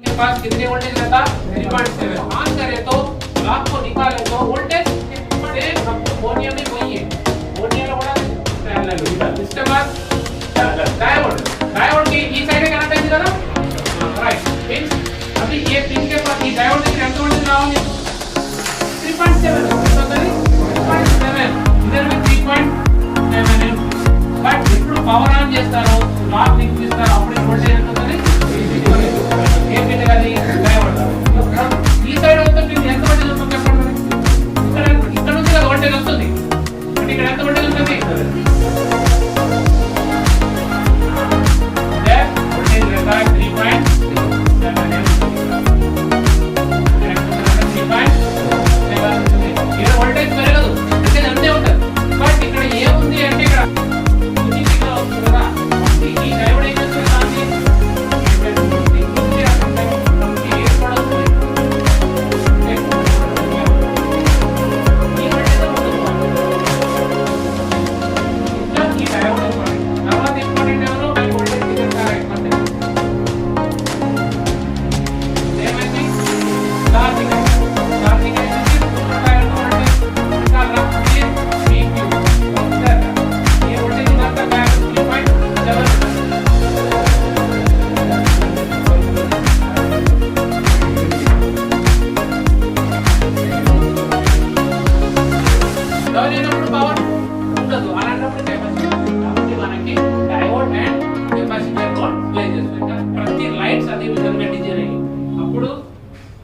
के पास कितने वोल्टेज रहता 3.7 ऑन करे तो ब्लॉक को निकाले तो वोल्टेज से हमको मोनियम में वही है मोनियम కూడా इसके बाद डायोड की ఈ సైడ్ కనెక్ట్ అయింది కదా రైట్ పిన్స్ अभी ये पिन के पास ఈ डायोड దగ్గర ఎంత వోల్టేజ్ రావాలి 3.7 వస్తుంది 3.7 इधर में 3.7 బట్ ఇప్పుడు పవర్ ఆన్ చేస్తారు లాక్ లింక్ చేస్తారు అప్పుడు వోల్టేజ్ ఎంత వస్తుంది ఏ పిన్ అది డయోడ్ ఈ సైడ్ వస్తుంది ఎంత వోల్టేజ్ వస్తుంది చెప్పండి ఇక్కడ నుంచి కదా వోల్టేజ్ వస్తుంది ఇక్కడ ఎంత వోల్టేజ్ ఉంటుంది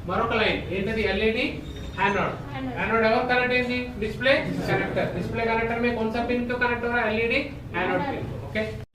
మరొక లైన్ ఏంటది ఎల్ఈడి एनोड एनोड ఎవరు కనెక్ట్ అయింది డిస్ప్లే కనెక్టర్ डिस्प्ले कनेक्टर में कौन सा पिन तो कनेक्ट हो रहा है एलईडी एनोड पिन ओके